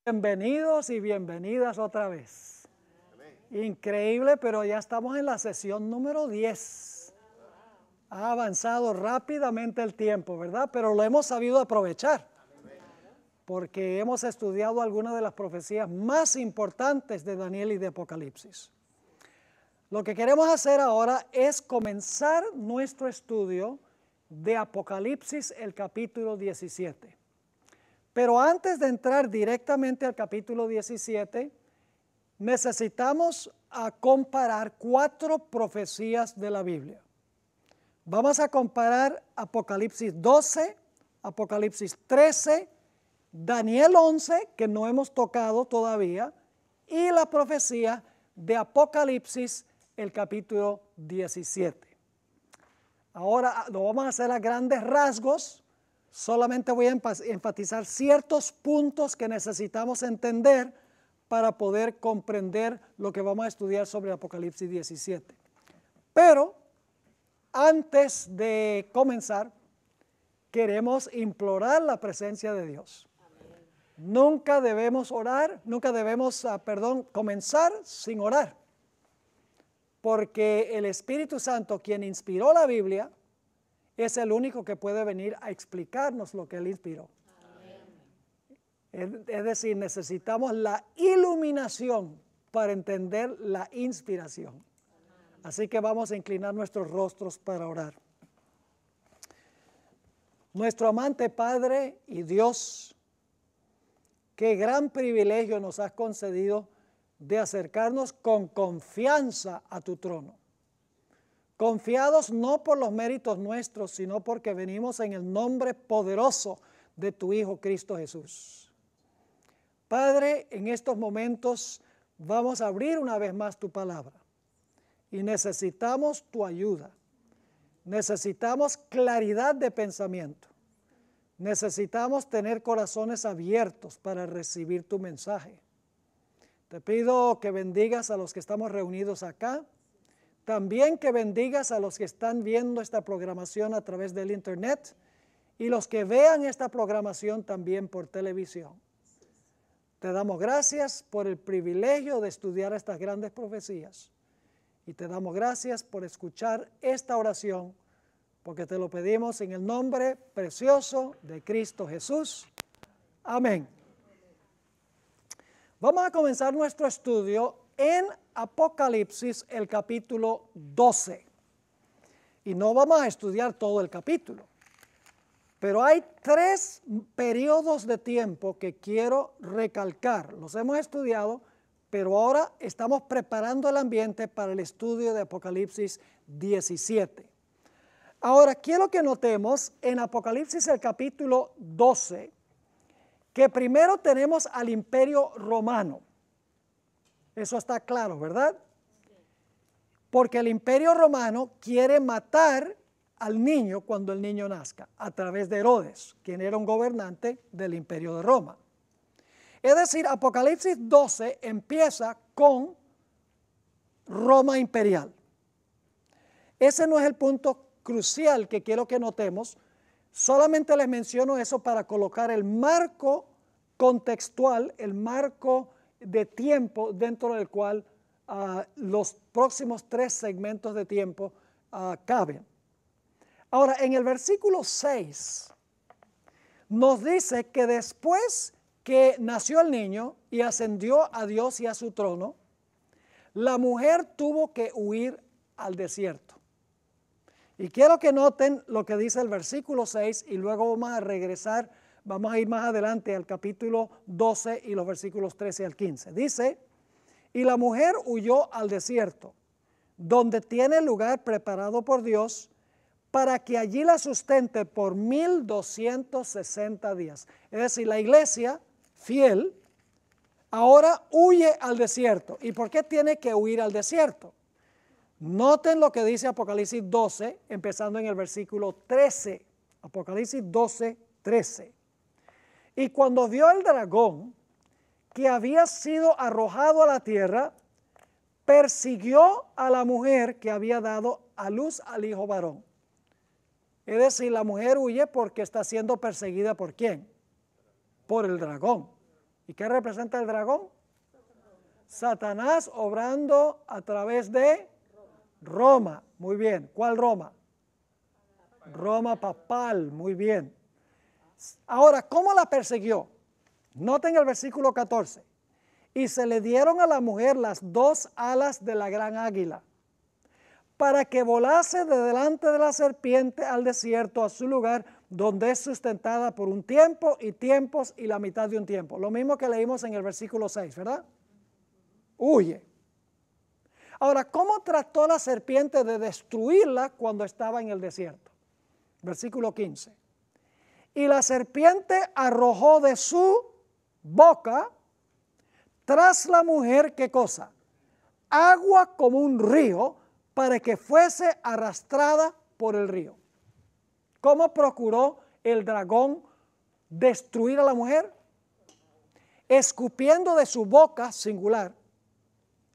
Bienvenidos y bienvenidas otra vez. Increíble, pero ya estamos en la sesión número 10. Ha avanzado rápidamente el tiempo, ¿verdad? Pero lo hemos sabido aprovechar, porque hemos estudiado algunas de las profecías más importantes de Daniel y de Apocalipsis. Lo que queremos hacer ahora es comenzar nuestro estudio de Apocalipsis, el capítulo 17. Pero antes de entrar directamente al capítulo 17, necesitamos comparar 4 profecías de la Biblia. Vamos a comparar Apocalipsis 12, Apocalipsis 13, Daniel 11, que no hemos tocado todavía, y la profecía de Apocalipsis, el capítulo 17. Ahora lo vamos a hacer a grandes rasgos. Solamente voy a enfatizar ciertos puntos que necesitamos entender para poder comprender lo que vamos a estudiar sobre Apocalipsis 17. Pero antes de comenzar, queremos implorar la presencia de Dios. Nunca debemos comenzar sin orar, porque el Espíritu Santo, quien inspiró la Biblia, es el único que puede venir a explicarnos lo que Él inspiró. Es decir, necesitamos la iluminación para entender la inspiración. Así que vamos a inclinar nuestros rostros para orar. Nuestro amante Padre y Dios, qué gran privilegio nos has concedido de acercarnos con confianza a tu trono. Confiados no por los méritos nuestros, sino porque venimos en el nombre poderoso de tu Hijo Cristo Jesús. Padre, en estos momentos vamos a abrir una vez más tu palabra y necesitamos tu ayuda. Necesitamos claridad de pensamiento. Necesitamos tener corazones abiertos para recibir tu mensaje. Te pido que bendigas a los que estamos reunidos acá. También que bendigas a los que están viendo esta programación a través del internet y los que vean esta programación también por televisión. Te damos gracias por el privilegio de estudiar estas grandes profecías y te damos gracias por escuchar esta oración, porque te lo pedimos en el nombre precioso de Cristo Jesús. Amén. Vamos a comenzar nuestro estudio en Apocalipsis, el capítulo 12. Y no vamos a estudiar todo el capítulo, pero hay 3 periodos de tiempo que quiero recalcar. Los hemos estudiado, pero ahora estamos preparando el ambiente para el estudio de Apocalipsis 17. Ahora, quiero que notemos en Apocalipsis, el capítulo 12, que primero tenemos al Imperio Romano. Eso está claro, ¿verdad? Porque el Imperio Romano quiere matar al niño cuando el niño nazca, a través de Herodes, quien era un gobernante del Imperio de Roma. Es decir, Apocalipsis 12 empieza con Roma imperial. Ese no es el punto crucial que quiero que notemos. Solamente les menciono eso para colocar el marco contextual, el marco de tiempo dentro del cual los próximos 3 segmentos de tiempo caben. Ahora, en el versículo 6 nos dice que después que nació el niño y ascendió a Dios y a su trono, la mujer tuvo que huir al desierto. Y quiero que noten lo que dice el versículo 6 y luego vamos a ir más adelante al capítulo 12 y los versículos 13 al 15. Dice, y la mujer huyó al desierto, donde tiene lugar preparado por Dios, para que allí la sustente por 1260 días. Es decir, la iglesia fiel ahora huye al desierto. ¿Y por qué tiene que huir al desierto? Noten lo que dice Apocalipsis 12, empezando en el versículo 13. Apocalipsis 12, 13. Y cuando vio el dragón que había sido arrojado a la tierra, persiguió a la mujer que había dado a luz al hijo varón. Es decir, la mujer huye porque está siendo perseguida ¿por quién? Por el dragón. ¿Y qué representa el dragón? Satanás obrando a través de Roma. Muy bien. ¿Cuál Roma? Roma papal. Muy bien. Ahora, ¿cómo la persiguió? Noten el versículo 14. Y se le dieron a la mujer las 2 alas de la gran águila, para que volase de delante de la serpiente al desierto, a su lugar, donde es sustentada por un tiempo y tiempos y la mitad de un tiempo. Lo mismo que leímos en el versículo 6, ¿verdad? Huye. Ahora, ¿cómo trató la serpiente de destruirla cuando estaba en el desierto? Versículo 15. Y la serpiente arrojó de su boca tras la mujer, ¿qué cosa? Agua como un río, para que fuese arrastrada por el río. ¿Cómo procuró el dragón destruir a la mujer? Escupiendo de su boca, singular,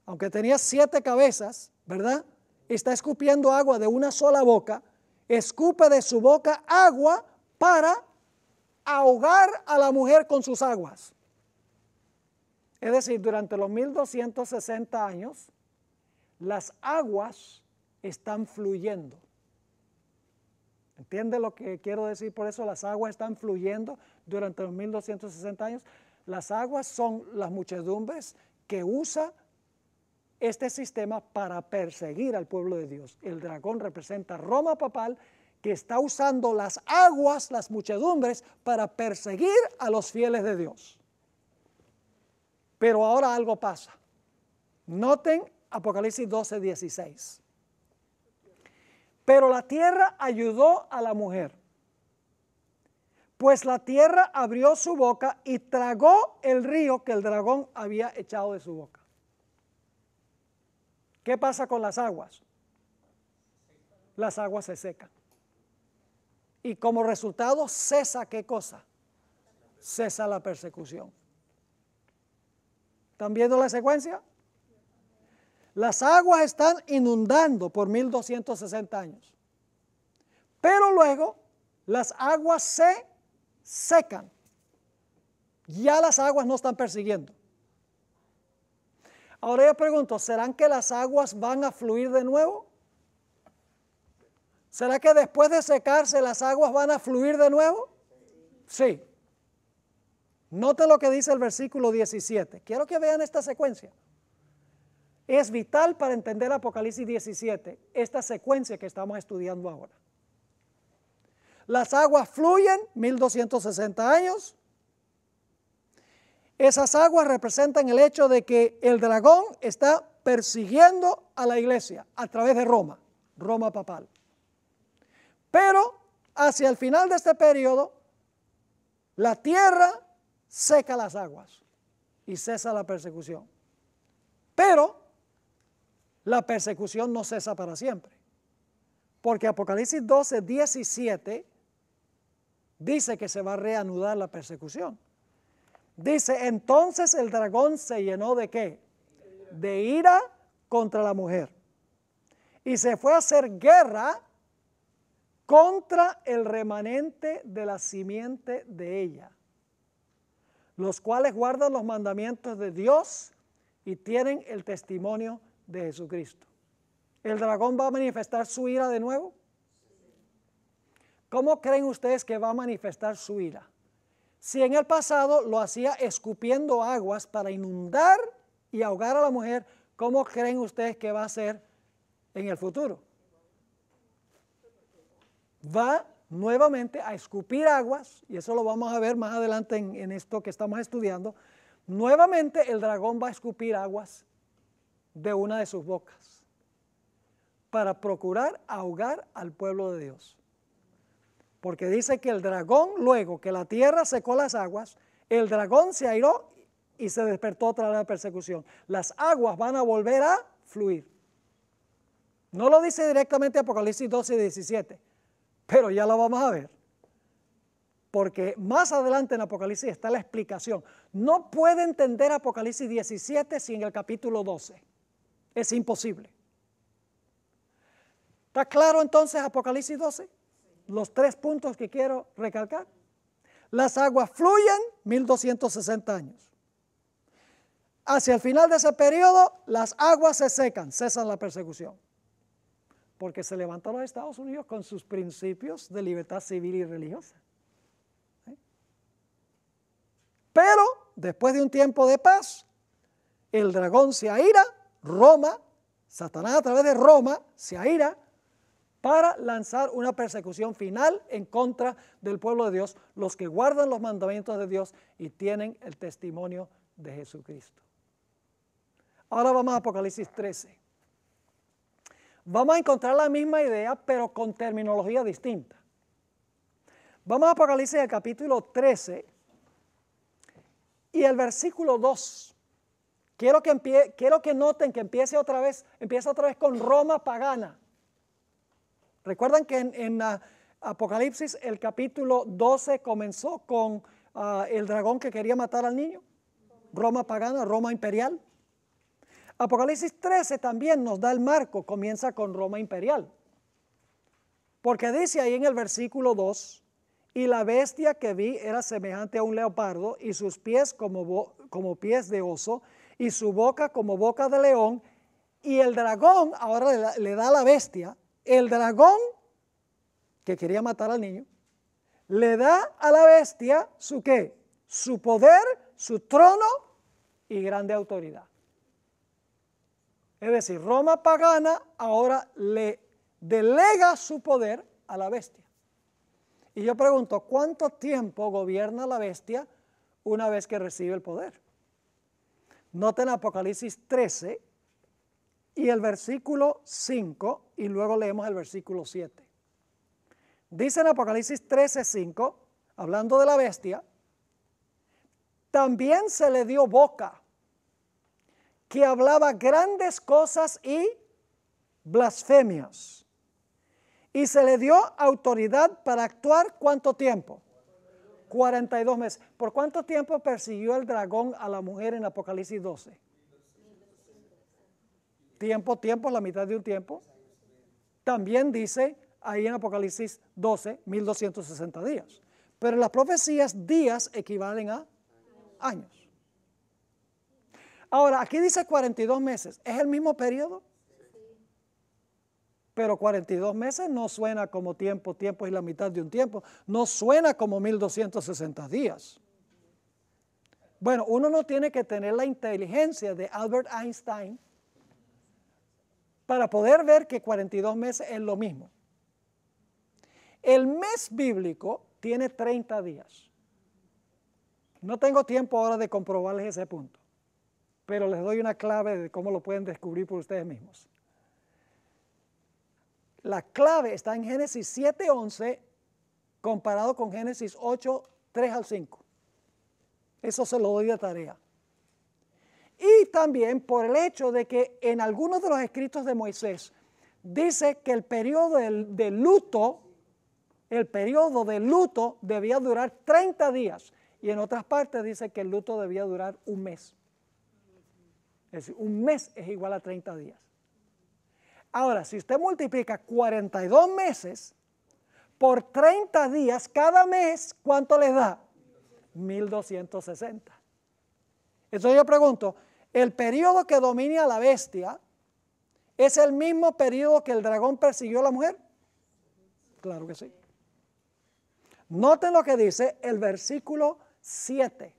aunque tenía 7 cabezas, ¿verdad? Está escupiendo agua de una sola boca, escupe de su boca agua para ahogar a la mujer con sus aguas. Es decir, durante los 1260 años, las aguas están fluyendo. ¿Entiende lo que quiero decir? Por eso las aguas están fluyendo durante los 1260 años. Las aguas son las muchedumbres que usa este sistema para perseguir al pueblo de Dios. El dragón representa a Roma papal, que está usando las aguas, las muchedumbres, para perseguir a los fieles de Dios. Pero ahora algo pasa. Noten Apocalipsis 12, 16. Pero la tierra ayudó a la mujer, pues la tierra abrió su boca y tragó el río que el dragón había echado de su boca. ¿Qué pasa con las aguas? Las aguas se secan. Y como resultado cesa, ¿qué cosa? Cesa la persecución. ¿Están viendo la secuencia? Las aguas están inundando por 1260 años. Pero luego las aguas se secan. Ya las aguas no están persiguiendo. Ahora yo pregunto, ¿serán que las aguas van a fluir de nuevo? ¿Será que después de secarse las aguas van a fluir de nuevo? Sí. Note lo que dice el versículo 17. Quiero que vean esta secuencia. Es vital para entender Apocalipsis 17, esta secuencia que estamos estudiando ahora. Las aguas fluyen 1260 años. Esas aguas representan el hecho de que el dragón está persiguiendo a la iglesia a través de Roma, Roma papal. Pero hacia el final de este periodo, la tierra seca las aguas y cesa la persecución. Pero la persecución no cesa para siempre, porque Apocalipsis 12, 17 dice que se va a reanudar la persecución. Dice, entonces el dragón se llenó ¿de qué? De ira contra la mujer, y se fue a hacer guerra contra el remanente de la simiente de ella, los cuales guardan los mandamientos de Dios y tienen el testimonio de Jesucristo. ¿El dragón va a manifestar su ira de nuevo? ¿Cómo creen ustedes que va a manifestar su ira? Si en el pasado lo hacía escupiendo aguas para inundar y ahogar a la mujer, ¿cómo creen ustedes que va a hacer en el futuro? Va nuevamente a escupir aguas, y eso lo vamos a ver más adelante en esto que estamos estudiando. Nuevamente el dragón va a escupir aguas de una de sus bocas para procurar ahogar al pueblo de Dios. Porque dice que el dragón, luego que la tierra secó las aguas, el dragón se airó y se despertó otra vez la persecución. Las aguas van a volver a fluir. No lo dice directamente Apocalipsis 12 y 17, pero ya lo vamos a ver. Porque más adelante en Apocalipsis está la explicación. No puede entender Apocalipsis 17 sin el capítulo 12. Es imposible. ¿Está claro entonces Apocalipsis 12? Los 3 puntos que quiero recalcar. Las aguas fluyen 1260 años. hacia el final de ese periodo, las aguas se secan, cesan la persecución. Porque se levantan los Estados Unidos con sus principios de libertad civil y religiosa. Pero después de un tiempo de paz, el dragón se aira, Roma, Satanás a través de Roma se aira para lanzar una persecución final en contra del pueblo de Dios, los que guardan los mandamientos de Dios y tienen el testimonio de Jesucristo. Ahora vamos a Apocalipsis 13. Vamos a encontrar la misma idea, pero con terminología distinta. Vamos a Apocalipsis, el capítulo 13 y el versículo 2. Quiero que noten que empieza otra vez con Roma pagana. Recuerdan que en Apocalipsis el capítulo 12 comenzó con el dragón que quería matar al niño. Roma pagana, Roma imperial. Apocalipsis 13 también nos da el marco, comienza con Roma imperial. Porque dice ahí en el versículo 2, y la bestia que vi era semejante a un leopardo, y sus pies como pies de oso, y su boca como boca de león, y el dragón, ahora le da a la bestia, el dragón que quería matar al niño, le da a la bestia su ¿qué? Su poder, su trono y grande autoridad. Es decir, Roma pagana ahora le delega su poder a la bestia. Y yo pregunto, ¿cuánto tiempo gobierna la bestia una vez que recibe el poder? Noten Apocalipsis 13 y el versículo 5 y luego leemos el versículo 7. Dice en Apocalipsis 13, 5, hablando de la bestia, también se le dio boca, que hablaba grandes cosas y blasfemias. Y se le dio autoridad para actuar, ¿cuánto tiempo? 42 meses. ¿Por cuánto tiempo persiguió el dragón a la mujer en Apocalipsis 12? Tiempo, la mitad de un tiempo. También dice ahí en Apocalipsis 12, 1260 días. Pero en las profecías, días equivalen a años. Ahora, aquí dice 42 meses. ¿Es el mismo periodo? Pero 42 meses no suena como tiempo es la mitad de un tiempo. No suena como 1260 días. Bueno, uno no tiene que tener la inteligencia de Albert Einstein para poder ver que 42 meses es lo mismo. El mes bíblico tiene 30 días. No tengo tiempo ahora de comprobarles ese punto, pero les doy una clave de cómo lo pueden descubrir por ustedes mismos. La clave está en Génesis 7:11 comparado con Génesis 8:3 al 5. Eso se lo doy de tarea. Y también por el hecho de que en algunos de los escritos de Moisés dice que el periodo de luto debía durar 30 días. Y en otras partes dice que el luto debía durar un mes. Es decir, un mes es igual a 30 días. Ahora, si usted multiplica 42 meses por 30 días, cada mes, ¿cuánto les da? 1260. Entonces yo pregunto, ¿el periodo que domina a la bestia es el mismo periodo que el dragón persiguió a la mujer? Claro que sí. Noten lo que dice el versículo 7.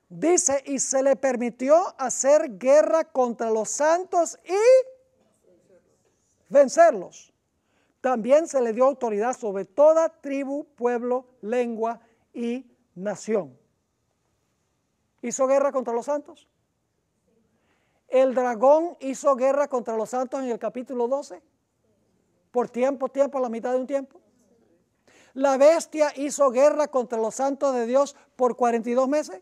Dice, y se le permitió hacer guerra contra los santos y vencerlos. También se le dio autoridad sobre toda tribu, pueblo, lengua y nación. ¿Hizo guerra contra los santos? ¿El dragón hizo guerra contra los santos en el capítulo 12? ¿Por tiempo, a la mitad de un tiempo? ¿La bestia hizo guerra contra los santos de Dios por 42 meses?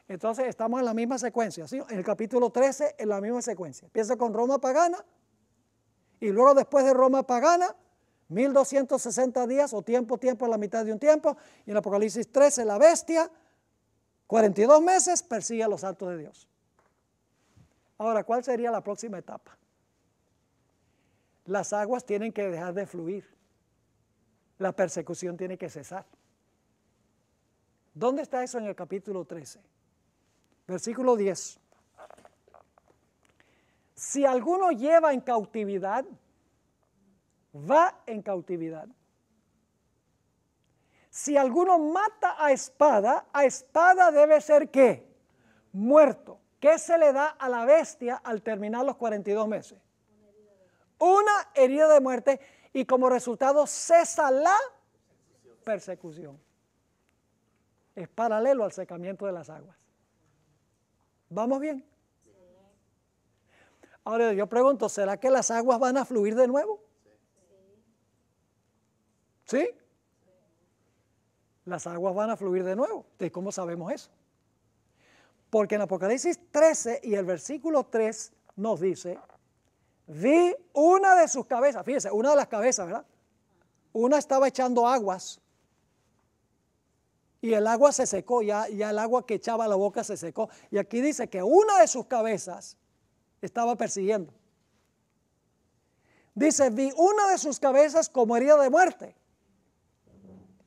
Entonces estamos en la misma secuencia, ¿sí? En el capítulo 13, en la misma secuencia. Empieza con Roma pagana y luego después de Roma pagana, 1260 días o tiempo a la mitad de un tiempo. Y en Apocalipsis 13, la bestia, 42 meses, persigue a los santos de Dios. Ahora, ¿cuál sería la próxima etapa? Las aguas tienen que dejar de fluir. La persecución tiene que cesar. ¿Dónde está eso en el capítulo 13? versículo 10. Si alguno lleva en cautividad, va en cautividad. Si alguno mata a espada debe ser ¿qué? Muerto. ¿Qué se le da a la bestia al terminar los 42 meses? Una herida de muerte, y como resultado cesa la persecución. Es paralelo al secamiento de las aguas. ¿Vamos bien? Ahora yo pregunto, ¿será que las aguas van a fluir de nuevo? ¿Sí? Las aguas van a fluir de nuevo. ¿De cómo sabemos eso? Porque en Apocalipsis 13 y el versículo 3 nos dice, vi una de sus cabezas, fíjese, una de las cabezas, ¿verdad? Una estaba echando aguas y el agua se secó, ya el agua que echaba a la boca se secó. Y aquí dice que una de sus cabezas estaba persiguiendo. Dice, vi una de sus cabezas como herida de muerte.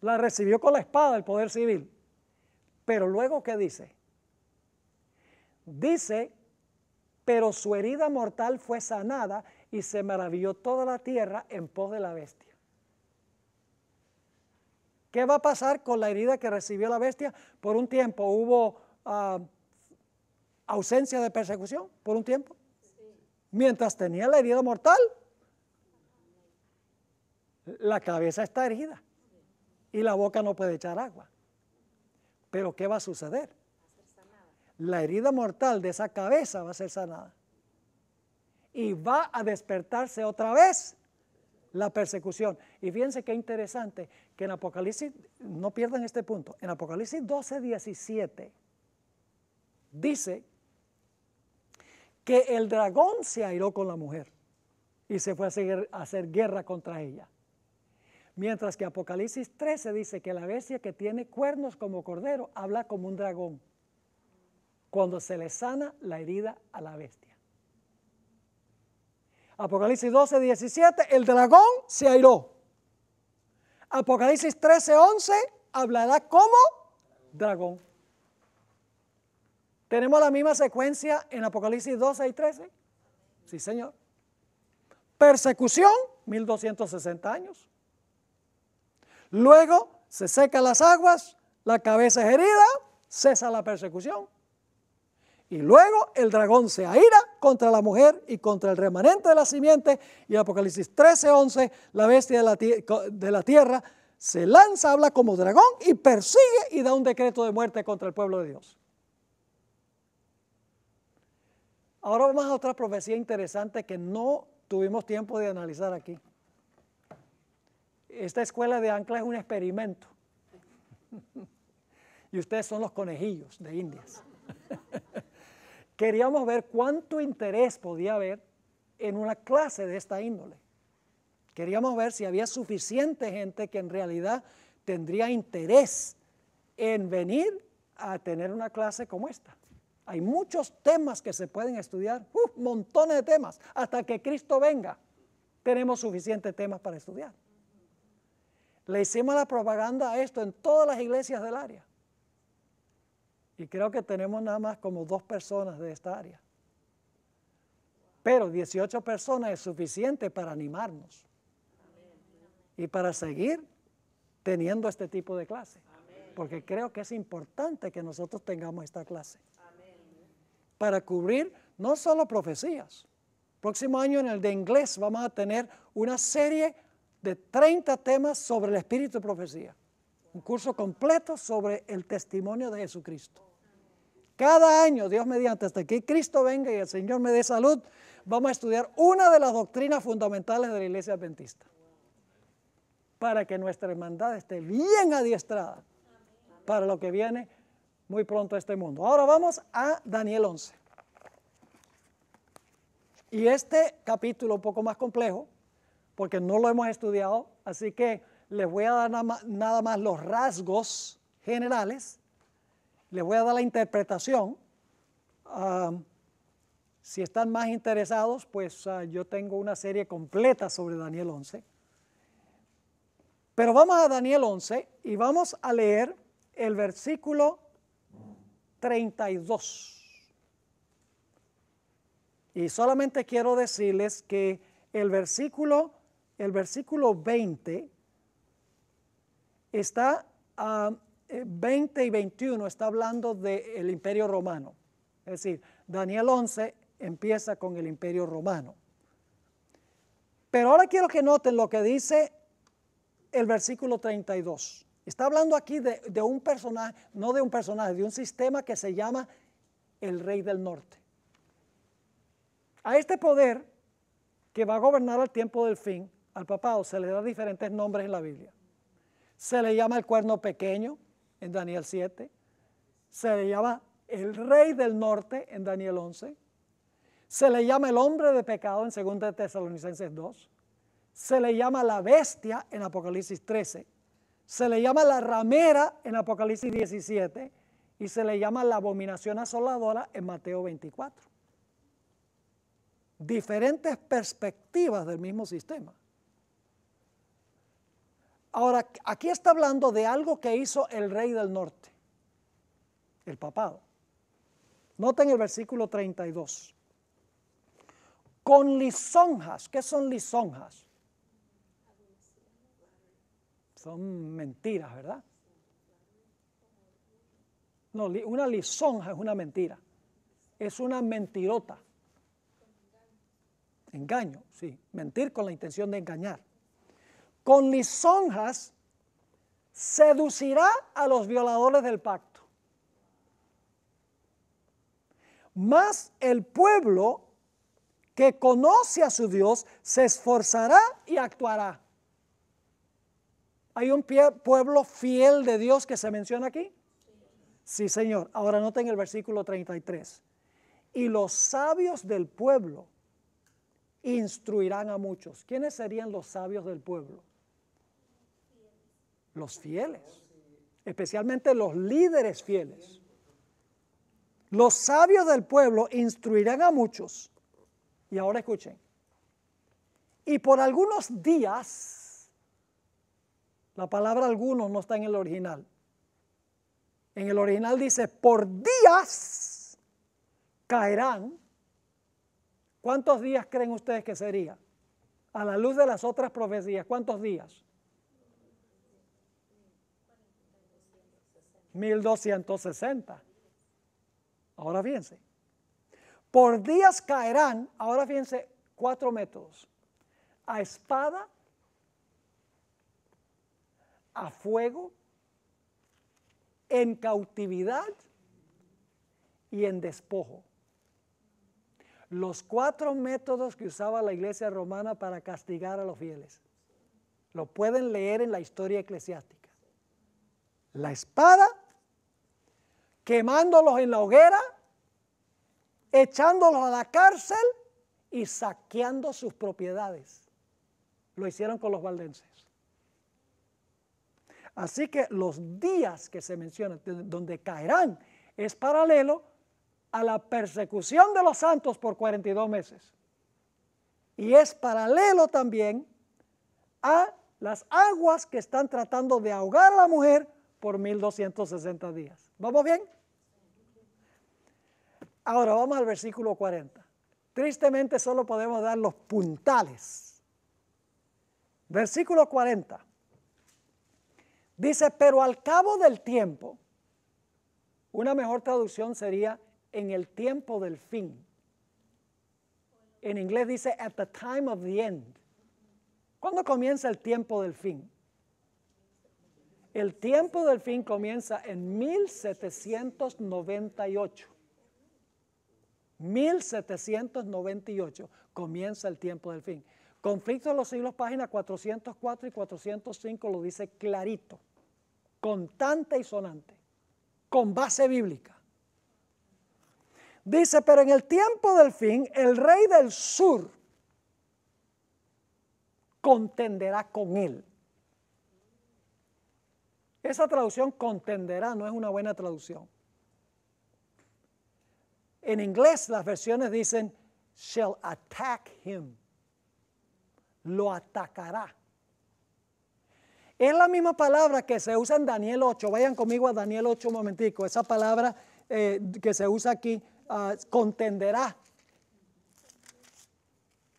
La recibió con la espada del poder civil. Pero luego, ¿qué dice? Dice, pero su herida mortal fue sanada y se maravilló toda la tierra en pos de la bestia. ¿Qué va a pasar con la herida que recibió la bestia? Por un tiempo hubo ausencia de persecución, por un tiempo. Mientras tenía la herida mortal, la cabeza está herida y la boca no puede echar agua. Pero ¿qué va a suceder? La herida mortal de esa cabeza va a ser sanada. Y va a despertarse otra vez la persecución. Y fíjense qué interesante que en Apocalipsis, no pierdan este punto, en Apocalipsis 12, 17 dice que el dragón se airó con la mujer y se fue a hacer guerra contra ella. Mientras que Apocalipsis 13 dice que la bestia que tiene cuernos como cordero habla como un dragón cuando se le sana la herida a la bestia. Apocalipsis 12, 17, el dragón se airó. Apocalipsis 13, 11, hablará como dragón. ¿Tenemos la misma secuencia en Apocalipsis 12 y 13? Sí, señor. Persecución, 1260 años. Luego se secan las aguas, la cabeza es herida, cesa la persecución. Y luego el dragón se aira contra la mujer y contra el remanente de la simiente. Y Apocalipsis 13, 11, la bestia de la tierra se lanza, habla como dragón y persigue y da un decreto de muerte contra el pueblo de Dios. Ahora vamos a otra profecía interesante que no tuvimos tiempo de analizar aquí. Esta escuela de ancla es un experimento. Y ustedes son los conejillos de Indias. Queríamos ver cuánto interés podía haber en una clase de esta índole. Queríamos ver si había suficiente gente que en realidad tendría interés en venir a tener una clase como esta. Hay muchos temas que se pueden estudiar, montones de temas. Hasta que Cristo venga, tenemos suficientes temas para estudiar. Le hicimos la propaganda a esto en todas las iglesias del área. Y creo que tenemos nada más como 2 personas de esta área. Pero 18 personas es suficiente para animarnos. Y para seguir teniendo este tipo de clase. Porque creo que es importante que nosotros tengamos esta clase. Para cubrir no solo profecías. Próximo año en el de inglés vamos a tener una serie de 30 temas sobre el espíritu de profecía. Un curso completo sobre el testimonio de Jesucristo. Cada año, Dios mediante, hasta que Cristo venga y el Señor me dé salud, vamos a estudiar una de las doctrinas fundamentales de la Iglesia Adventista. Para que nuestra hermandad esté bien adiestrada para lo que viene muy pronto a este mundo. Ahora vamos a Daniel 11. Y este capítulo un poco más complejo, porque no lo hemos estudiado, así que les voy a dar nada más los rasgos generales, les voy a dar la interpretación. Si están más interesados, pues yo tengo una serie completa sobre Daniel 11. Pero vamos a Daniel 11 y vamos a leer el versículo 32. Y solamente quiero decirles que el versículo 20 está, 20 y 21 está hablando del Imperio Romano. Es decir, Daniel 11 empieza con el Imperio Romano. Pero ahora quiero que noten lo que dice el versículo 32. Está hablando aquí de un personaje, no de un personaje, de un sistema que se llama el Rey del Norte. A este poder que va a gobernar al tiempo del fin, al papado, se le da diferentes nombres en la Biblia. Se le llama el cuerno pequeño en Daniel 7. Se le llama el Rey del Norte en Daniel 11. Se le llama el hombre de pecado en 2 Tesalonicenses 2. Se le llama la bestia en Apocalipsis 13. Se le llama la ramera en Apocalipsis 17. Y se le llama la abominación asoladora en Mateo 24. Diferentes perspectivas del mismo sistema. Ahora, aquí está hablando de algo que hizo el Rey del Norte, el papado. Noten el versículo 32. Con lisonjas. ¿Qué son lisonjas? Son mentiras, ¿verdad? No, una lisonja es una mentira. Es una mentirota. Engaño, sí. Mentir con la intención de engañar. Con lisonjas seducirá a los violadores del pacto. Mas el pueblo que conoce a su Dios se esforzará y actuará. ¿Hay un pueblo fiel de Dios que se menciona aquí? Sí, Señor. Ahora noten el versículo 33. Y los sabios del pueblo instruirán a muchos. ¿Quiénes serían los sabios del pueblo? Los fieles, especialmente los líderes fieles. Los sabios del pueblo instruirán a muchos. Y ahora escuchen. Y por algunos días, la palabra algunos no está en el original. En el original dice, por días caerán. ¿Cuántos días creen ustedes que sería? A la luz de las otras profecías, ¿cuántos días? 1260. Ahora fíjense. Por días caerán, ahora fíjense, 4 métodos. A espada, a fuego, en cautividad y en despojo. Los 4 métodos que usaba la iglesia romana para castigar a los fieles. Lo pueden leer en la historia eclesiástica. La espada, quemándolos en la hoguera, echándolos a la cárcel y saqueando sus propiedades. Lo hicieron con los valdenses. Así que los días que se mencionan, donde caerán, es paralelo a la persecución de los santos por 42 meses. Y es paralelo también a las aguas que están tratando de ahogar a la mujer por 1260 días. ¿Vamos bien? Ahora vamos al versículo 40. Tristemente solo podemos dar los puntales. Versículo 40. Dice, pero al cabo del tiempo, una mejor traducción sería en el tiempo del fin. En inglés dice at the time of the end. ¿Cuándo comienza el tiempo del fin? El tiempo del fin comienza en 1798. 1798 comienza el tiempo del fin. Conflicto de los siglos, página 404 y 405 lo dice clarito, contante y sonante, con base bíblica. Dice, pero en el tiempo del fin, el rey del sur contenderá con él. Esa traducción contenderá no es una buena traducción. En inglés las versiones dicen, shall attack him. Lo atacará. Es la misma palabra que se usa en Daniel 8. Vayan conmigo a Daniel 8 un momentico. Esa palabra que se usa aquí, contenderá.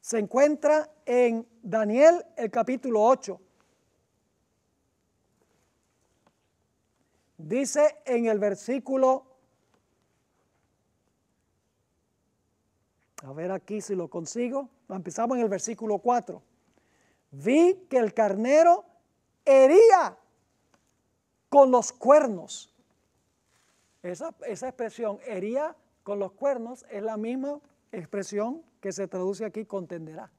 Se encuentra en Daniel el capítulo 8. Dice en el versículo, a ver aquí si lo consigo, empezamos en el versículo 4. Vi que el carnero hería con los cuernos. Esa expresión, hería con los cuernos, es la misma expresión que se traduce aquí, contenderá.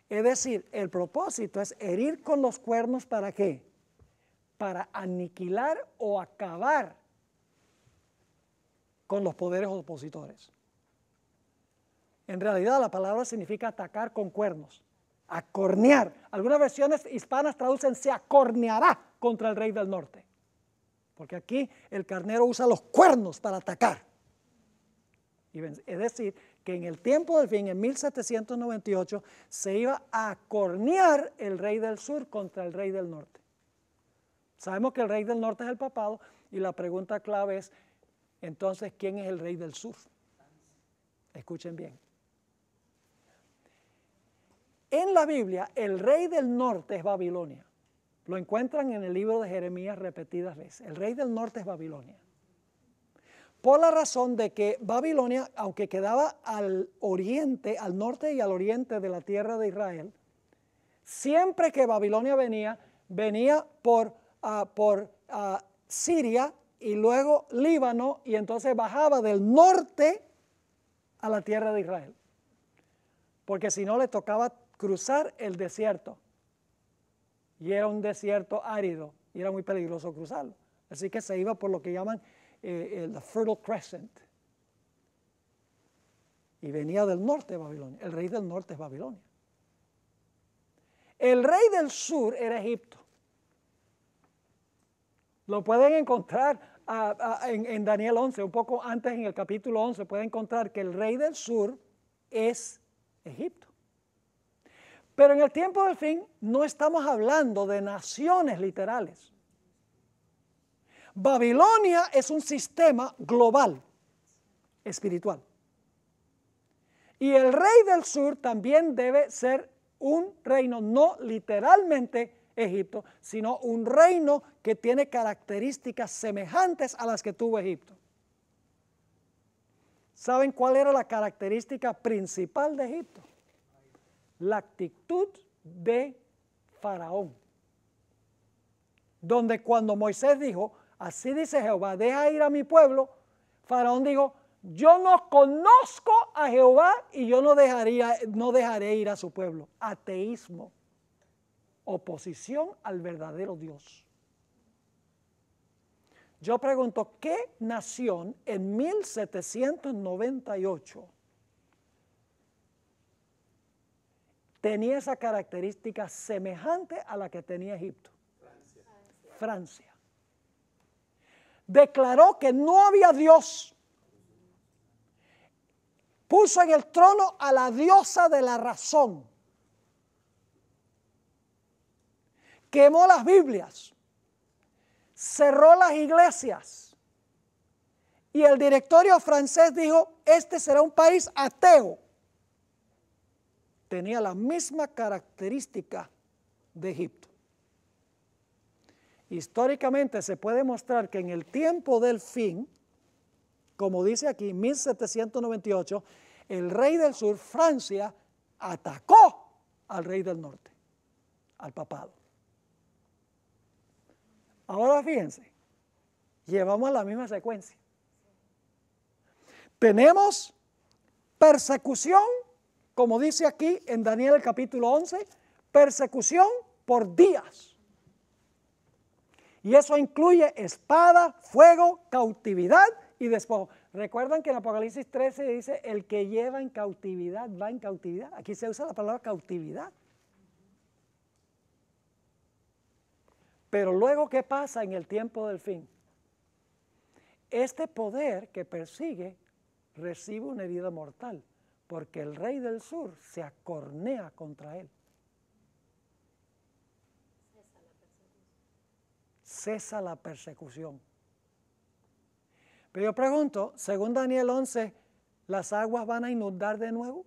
Es decir, el propósito es herir con los cuernos, ¿para qué? Para aniquilar o acabar con los poderes opositores. En realidad la palabra significa atacar con cuernos, acornear. Algunas versiones hispanas traducen se acorneará contra el rey del norte. Porque aquí el carnero usa los cuernos para atacar. Es decir, que en el tiempo del fin, en 1798, se iba a acornear el rey del sur contra el rey del norte. Sabemos que el rey del norte es el papado y la pregunta clave es, entonces, ¿quién es el rey del sur? Escuchen bien. En la Biblia, el rey del norte es Babilonia. Lo encuentran en el libro de Jeremías repetidas veces. El rey del norte es Babilonia. Por la razón de que Babilonia, aunque quedaba al oriente, al norte y al oriente de la tierra de Israel, siempre que Babilonia venía por Siria y luego Líbano, y entonces bajaba del norte a la tierra de Israel. Porque si no le tocaba cruzar el desierto. Y era un desierto árido y era muy peligroso cruzarlo. Así que se iba por lo que llaman el Fertile Crescent. Y venía del norte de Babilonia. El rey del norte es Babilonia. El rey del sur era Egipto. Lo pueden encontrar en Daniel 11, un poco antes en el capítulo 11, pueden encontrar que el rey del sur es Egipto. Pero en el tiempo del fin no estamos hablando de naciones literales. Babilonia es un sistema global, espiritual. Y el rey del sur también debe ser un reino, no literalmente Egipto, sino un reino que tiene características semejantes a las que tuvo Egipto. ¿Saben cuál era la característica principal de Egipto? La actitud de Faraón. Donde cuando Moisés dijo, así dice Jehová, deja ir a mi pueblo, Faraón dijo, yo no conozco a Jehová y yo no dejaré ir a su pueblo. Ateísmo, oposición al verdadero Dios. Yo pregunto, ¿qué nación en 1798 tenía esa característica semejante a la que tenía Egipto? Francia. Declaró que no había Dios. Puso en el trono a la diosa de la razón. Quemó las Biblias. Cerró las iglesias. Y el directorio francés dijo, este será un país ateo. Tenía la misma característica de Egipto. Históricamente se puede mostrar que en el tiempo del fin, como dice aquí, 1798, el rey del sur, Francia, atacó al rey del norte, al papado. Ahora fíjense, llevamos la misma secuencia. Tenemos persecución, como dice aquí en Daniel el capítulo 11, persecución por días. Y eso incluye espada, fuego, cautividad y despojo. Recuerdan que en Apocalipsis 13 dice, el que lleva en cautividad va en cautividad. Aquí se usa la palabra cautividad. Pero luego, ¿qué pasa en el tiempo del fin? Este poder que persigue recibe una herida mortal, porque el rey del sur se acornea contra él. Cesa la persecución. Pero yo pregunto, según Daniel 11, ¿las aguas van a inundar de nuevo?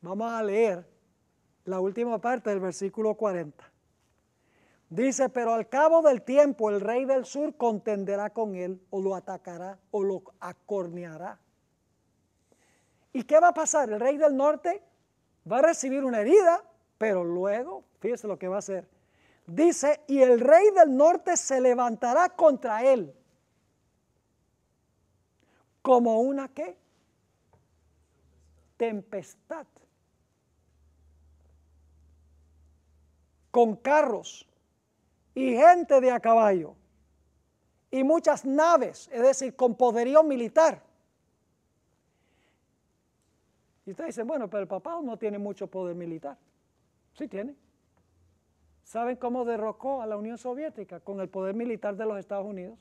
Vamos a leer la última parte del versículo 40. Dice, pero al cabo del tiempo el rey del sur contenderá con él, o lo atacará, o lo acorneará. ¿Y qué va a pasar? El rey del norte va a recibir una herida, pero luego, fíjese lo que va a hacer. Dice, y el rey del norte se levantará contra él. ¿Como una qué? Tempestad. Con carros y gente de a caballo y muchas naves, es decir, con poderío militar. Y ustedes dicen, bueno, pero el papá no tiene mucho poder militar. Sí tiene. ¿Saben cómo derrocó a la Unión Soviética? Con el poder militar de los Estados Unidos.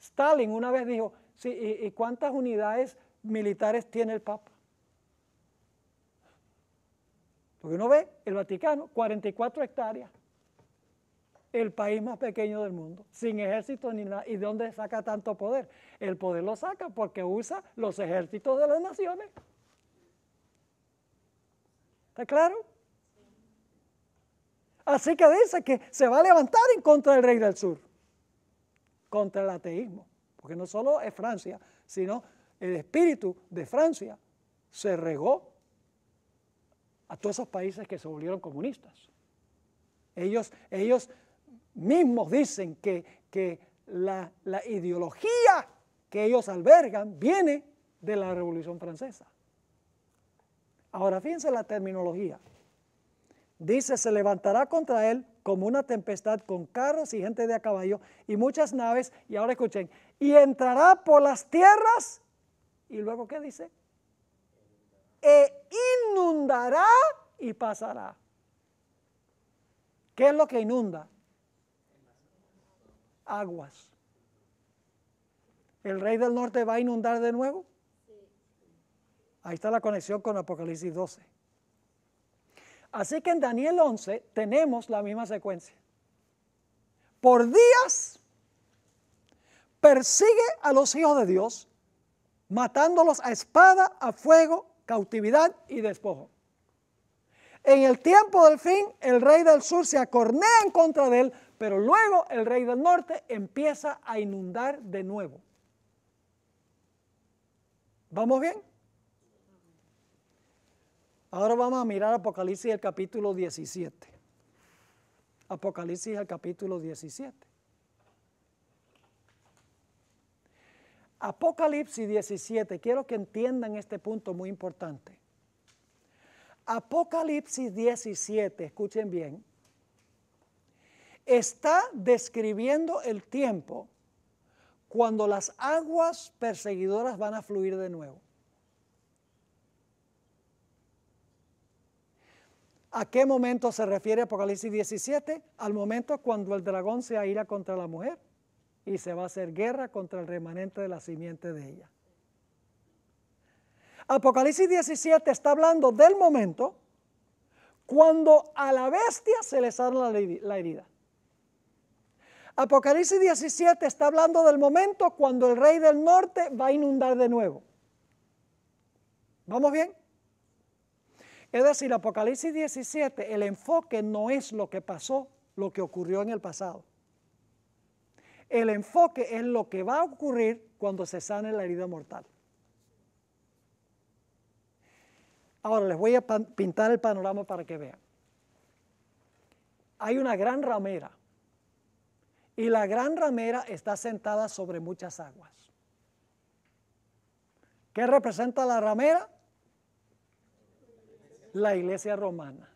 Stalin una vez dijo, sí, ¿y cuántas unidades militares tiene el Papa? Porque uno ve, el Vaticano, 44 hectáreas, el país más pequeño del mundo, sin ejército ni nada. ¿Y de dónde saca tanto poder? El poder lo saca porque usa los ejércitos de las naciones. ¿Está claro? Así que dice que se va a levantar en contra del rey del sur, contra el ateísmo, porque no solo es Francia, sino el espíritu de Francia se regó a todos esos países que se volvieron comunistas. Ellos mismos dicen que la ideología que ellos albergan viene de la Revolución Francesa. Ahora fíjense la terminología. Dice, se levantará contra él como una tempestad con carros y gente de a caballo y muchas naves. Y ahora escuchen, y entrará por las tierras. ¿Y luego qué dice? E inundará y pasará. ¿Qué es lo que inunda? Aguas. ¿El rey del norte va a inundar de nuevo? Ahí está la conexión con Apocalipsis 12. Así que en Daniel 11 tenemos la misma secuencia. Por días persigue a los hijos de Dios, matándolos a espada, a fuego, cautividad y despojo. En el tiempo del fin, el rey del sur se acornea en contra de él, pero luego el rey del norte empieza a inundar de nuevo. ¿Vamos bien? Ahora vamos a mirar Apocalipsis el capítulo 17. Apocalipsis el capítulo 17. Apocalipsis 17, quiero que entiendan este punto muy importante. Apocalipsis 17, escuchen bien, está describiendo el tiempo cuando las aguas perseguidoras van a fluir de nuevo. ¿A qué momento se refiere Apocalipsis 17? Al momento cuando el dragón se aira contra la mujer y se va a hacer guerra contra el remanente de la simiente de ella. Apocalipsis 17 está hablando del momento cuando a la bestia se le sana la herida. Apocalipsis 17 está hablando del momento cuando el rey del norte va a inundar de nuevo. ¿Vamos bien? Es decir, Apocalipsis 17, el enfoque no es lo que pasó, lo que ocurrió en el pasado. El enfoque es lo que va a ocurrir cuando se sane la herida mortal. Ahora les voy a pintar el panorama para que vean. Hay una gran ramera y la gran ramera está sentada sobre muchas aguas. ¿Qué representa la ramera? La iglesia romana.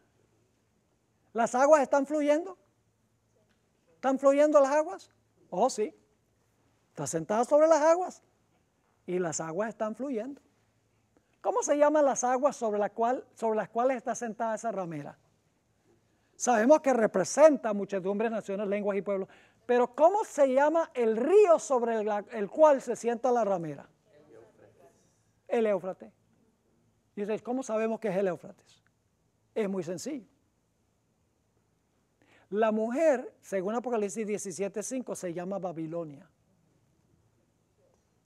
¿Las aguas están fluyendo? ¿Están fluyendo las aguas? Oh, sí. Está sentada sobre las aguas y las aguas están fluyendo. ¿Cómo se llaman las aguas sobre las cuales está sentada esa ramera? Sabemos que representa muchedumbres, naciones, lenguas y pueblos, pero ¿cómo se llama el río sobre el cual se sienta la ramera? El Éufrates. Y dices, ¿cómo sabemos que es el Éufrates? Es muy sencillo. La mujer, según Apocalipsis 17:5, se llama Babilonia.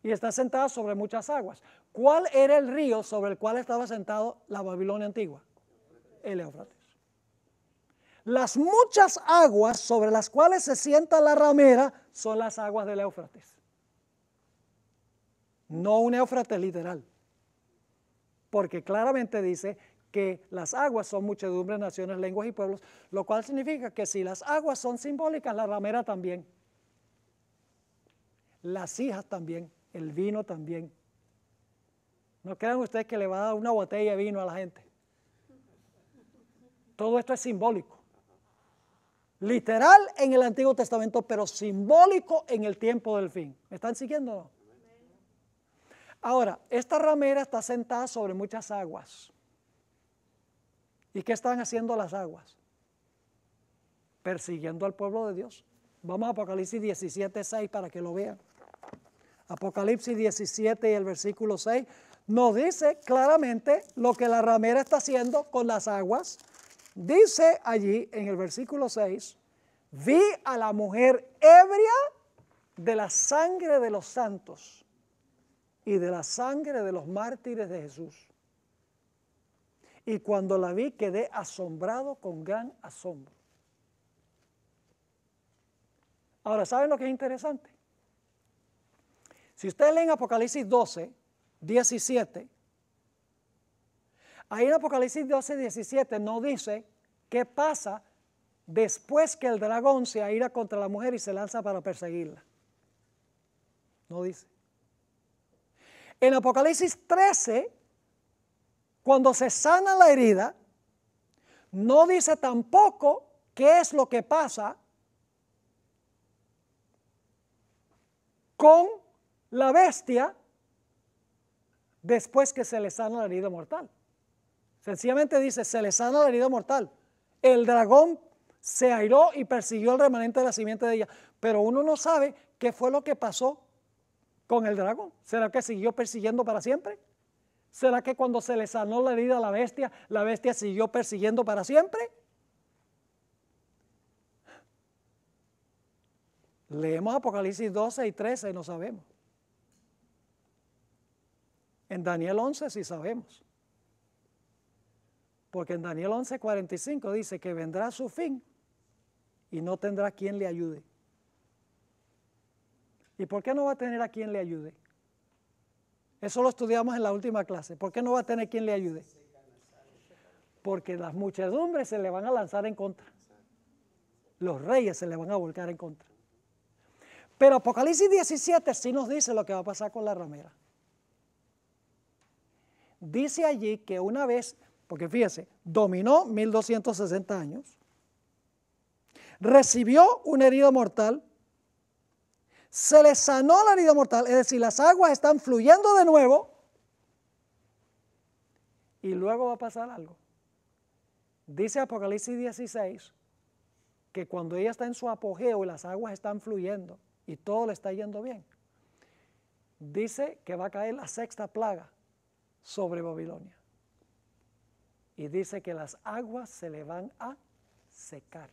Y está sentada sobre muchas aguas. ¿Cuál era el río sobre el cual estaba sentado la Babilonia antigua? El Éufrates. Las muchas aguas sobre las cuales se sienta la ramera son las aguas del Éufrates. No un Éufrates literal. Porque claramente dice que las aguas son muchedumbres, naciones, lenguas y pueblos, lo cual significa que si las aguas son simbólicas, la ramera también. Las hijas también. El vino también. No crean ustedes que le va a dar una botella de vino a la gente. Todo esto es simbólico. Literal en el Antiguo Testamento, pero simbólico en el tiempo del fin. ¿Me están siguiendo o no? Ahora, esta ramera está sentada sobre muchas aguas. ¿Y qué están haciendo las aguas? Persiguiendo al pueblo de Dios. Vamos a Apocalipsis 17:6 para que lo vean. Apocalipsis 17 y el versículo 6 nos dice claramente lo que la ramera está haciendo con las aguas. Dice allí en el versículo 6, vi a la mujer ebria de la sangre de los santos y de la sangre de los mártires de Jesús. Y cuando la vi quedé asombrado con gran asombro. Ahora, ¿saben lo que es interesante? Si ustedes leen Apocalipsis 12, 17, ahí en Apocalipsis 12, 17 no dice qué pasa después que el dragón se aira contra la mujer y se lanza para perseguirla. No dice. En Apocalipsis 13, cuando se sana la herida, no dice tampoco qué es lo que pasa con la bestia después que se le sana la herida mortal. Sencillamente dice, se le sana la herida mortal. El dragón se airó y persiguió al remanente de la simiente de ella. Pero uno no sabe qué fue lo que pasó con el dragón. ¿Será que siguió persiguiendo para siempre? ¿Será que cuando se le sanó la herida a la bestia siguió persiguiendo para siempre? Leemos Apocalipsis 12 y 13 y no sabemos. En Daniel 11 sí sabemos. Porque en Daniel 11:45 dice que vendrá su fin y no tendrá quien le ayude. ¿Y por qué no va a tener a quien le ayude? Eso lo estudiamos en la última clase. ¿Por qué no va a tener quien le ayude? Porque las muchedumbres se le van a lanzar en contra. Los reyes se le van a volcar en contra. Pero Apocalipsis 17 sí nos dice lo que va a pasar con la ramera. Dice allí que una vez, porque fíjese, dominó 1260 años, recibió una herida mortal, se le sanó la herida mortal, es decir, las aguas están fluyendo de nuevo y luego va a pasar algo. Dice Apocalipsis 16 que cuando ella está en su apogeo y las aguas están fluyendo y todo le está yendo bien, dice que va a caer la sexta plaga sobre Babilonia. Y dice que las aguas se le van a secar.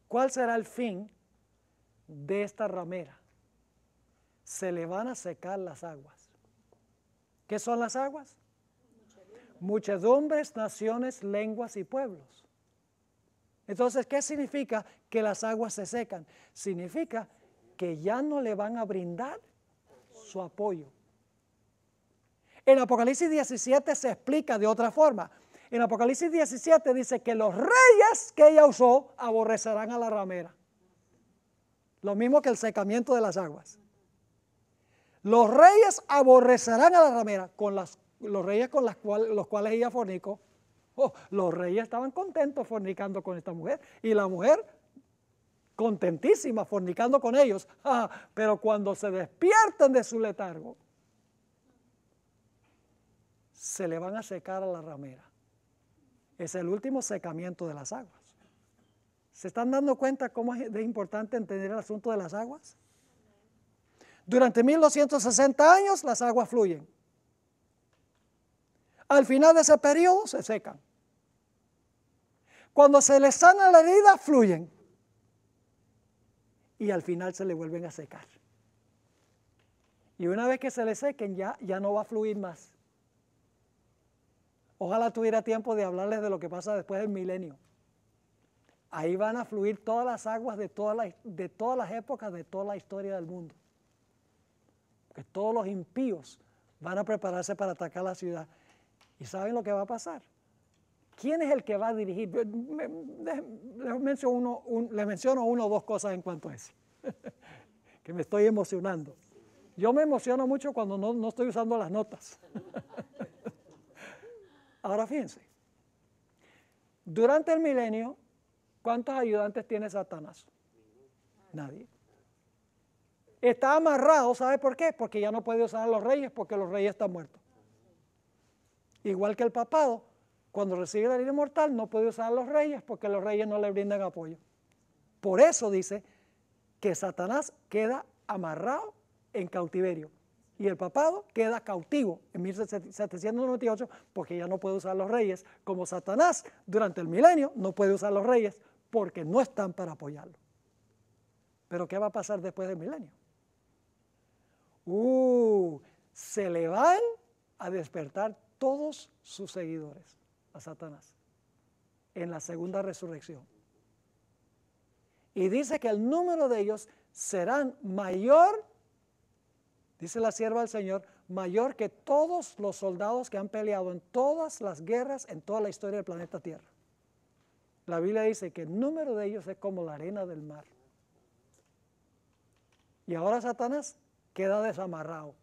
¿Cuál será el fin de esta ramera? Se le van a secar las aguas. ¿Qué son las aguas? Muchedumbres, naciones, lenguas y pueblos. Entonces, ¿qué significa que las aguas se secan? Significa que ya no le van a brindar su apoyo. En Apocalipsis 17 se explica de otra forma. En Apocalipsis 17 dice que los reyes que ella usó aborrecerán a la ramera. Lo mismo que el secamiento de las aguas. Los reyes aborrecerán a la ramera, los reyes con los cuales ella fornicó. Oh, los reyes estaban contentos fornicando con esta mujer y la mujer contentísima fornicando con ellos. Pero cuando se despiertan de su letargo, se le van a secar a la ramera. Es el último secamiento de las aguas. ¿Se están dando cuenta cómo es importante entender el asunto de las aguas? Durante 1260 años las aguas fluyen. Al final de ese periodo se secan. Cuando se les sana la herida, fluyen. Y al final se le vuelven a secar. Y una vez que se le sequen, ya no va a fluir más. Ojalá tuviera tiempo de hablarles de lo que pasa después del milenio. Ahí van a fluir todas las aguas de todas las épocas, de toda la historia del mundo. Porque todos los impíos van a prepararse para atacar la ciudad. ¿Y saben lo que va a pasar? ¿Quién es el que va a dirigir? Les menciono una o dos cosas en cuanto a eso, que me estoy emocionando. Yo me emociono mucho cuando no estoy usando las notas. Ahora fíjense, durante el milenio, ¿cuántos ayudantes tiene Satanás? Nadie. Está amarrado, ¿sabe por qué? Porque ya no puede usar a los reyes, porque los reyes están muertos. Igual que el papado, cuando recibe la herida mortal, no puede usar a los reyes, porque los reyes no le brindan apoyo. Por eso dice que Satanás queda amarrado en cautiverio. Y el papado queda cautivo en 1798 porque ya no puede usar los reyes, como Satanás durante el milenio no puede usar los reyes porque no están para apoyarlo. Pero ¿qué va a pasar después del milenio? Se le van a despertar todos sus seguidores a Satanás en la segunda resurrección. Y dice que el número de ellos serán mayor, dice la sierva del Señor, mayor que todos los soldados que han peleado en todas las guerras en toda la historia del planeta Tierra. La Biblia dice que el número de ellos es como la arena del mar. Y ahora Satanás queda desamarrado,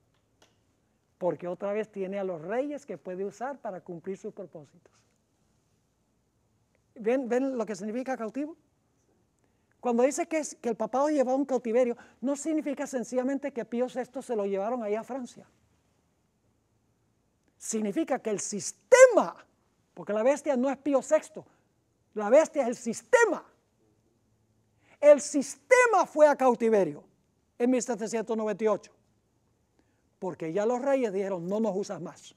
porque otra vez tiene a los reyes que puede usar para cumplir sus propósitos. ¿Ven lo que significa cautivo? Cuando dice que el papado llevaba un cautiverio, no significa sencillamente que Pío VI se lo llevaron allá a Francia. Significa que el sistema, porque la bestia no es Pío VI, la bestia es el sistema. El sistema fue a cautiverio en 1798, porque ya los reyes dijeron, no nos usas más.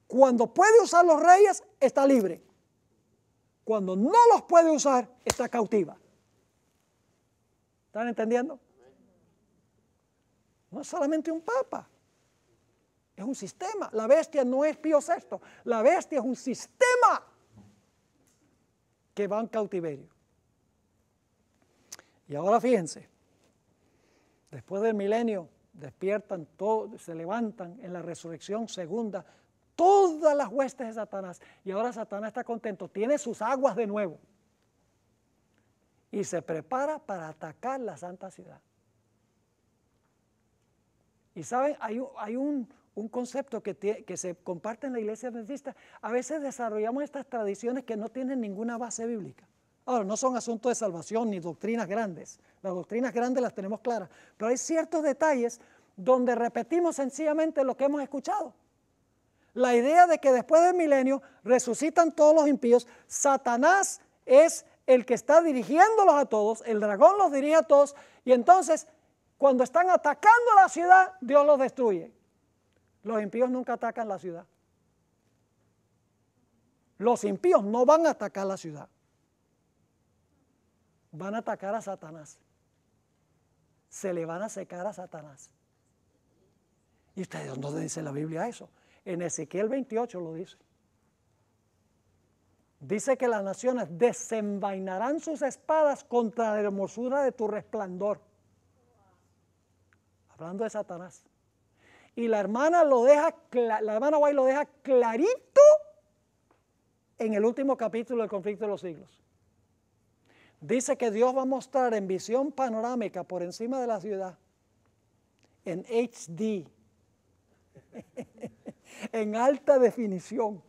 Cuando puede usar los reyes, está libre. Cuando no los puede usar, está cautiva. ¿Están entendiendo? No es solamente un papa, es un sistema. La bestia no es Pío VI, la bestia es un sistema que va en cautiverio. Y ahora fíjense, después del milenio despiertan todos, se levantan en la resurrección segunda todas las huestes de Satanás, y ahora Satanás está contento, tiene sus aguas de nuevo y se prepara para atacar la santa ciudad. Y saben, hay un concepto que se comparte en la iglesia adventista. A veces desarrollamos estas tradiciones que no tienen ninguna base bíblica. Ahora, no son asuntos de salvación ni doctrinas grandes, las doctrinas grandes las tenemos claras, pero hay ciertos detalles donde repetimos sencillamente lo que hemos escuchado. La idea de que después del milenio resucitan todos los impíos, Satanás es el que está dirigiéndolos a todos, el dragón los dirige a todos, y entonces cuando están atacando la ciudad, Dios los destruye. Los impíos nunca atacan la ciudad. Los impíos no van a atacar la ciudad. Van a atacar a Satanás. Se le van a secar a Satanás. ¿Y ustedes dónde dice la Biblia eso? En Ezequiel 28 lo dice. Dice que las naciones desenvainarán sus espadas contra la hermosura de tu resplandor. Hablando de Satanás. Y la hermana White lo deja clarito en el último capítulo del Conflicto de los Siglos. Dice que Dios va a mostrar en visión panorámica por encima de la ciudad, en HD, en alta definición.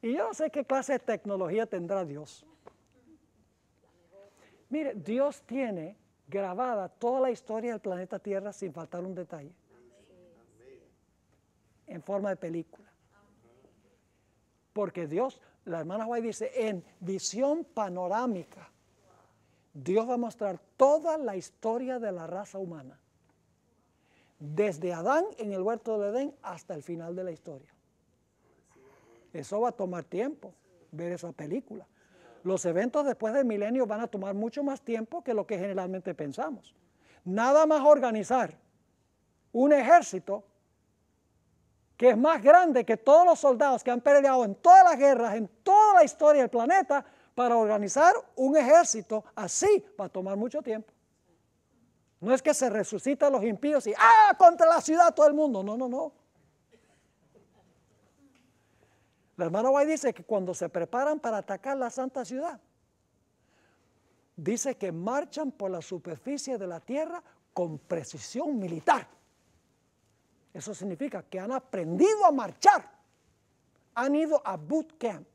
Y yo no sé qué clase de tecnología tendrá Dios. Mire, Dios tiene grabada toda la historia del planeta Tierra sin faltar un detalle. En forma de película. Porque Dios, la hermana White dice, en visión panorámica, Dios va a mostrar toda la historia de la raza humana. Desde Adán en el huerto del Edén hasta el final de la historia. Eso va a tomar tiempo. ver esa película. Los eventos después del milenio van a tomar mucho más tiempo que lo que generalmente pensamos. Nada más organizar un ejército que es más grande que todos los soldados que han peleado en todas las guerras, en toda la historia del planeta. Para organizar un ejército así va a tomar mucho tiempo. No es que se resucitan los impíos y contra la ciudad todo el mundo. No, no, no. La hermana White dice que cuando se preparan para atacar la santa ciudad, dice que marchan por la superficie de la tierra con precisión militar. Eso significa que han aprendido a marchar. Han ido a boot camp.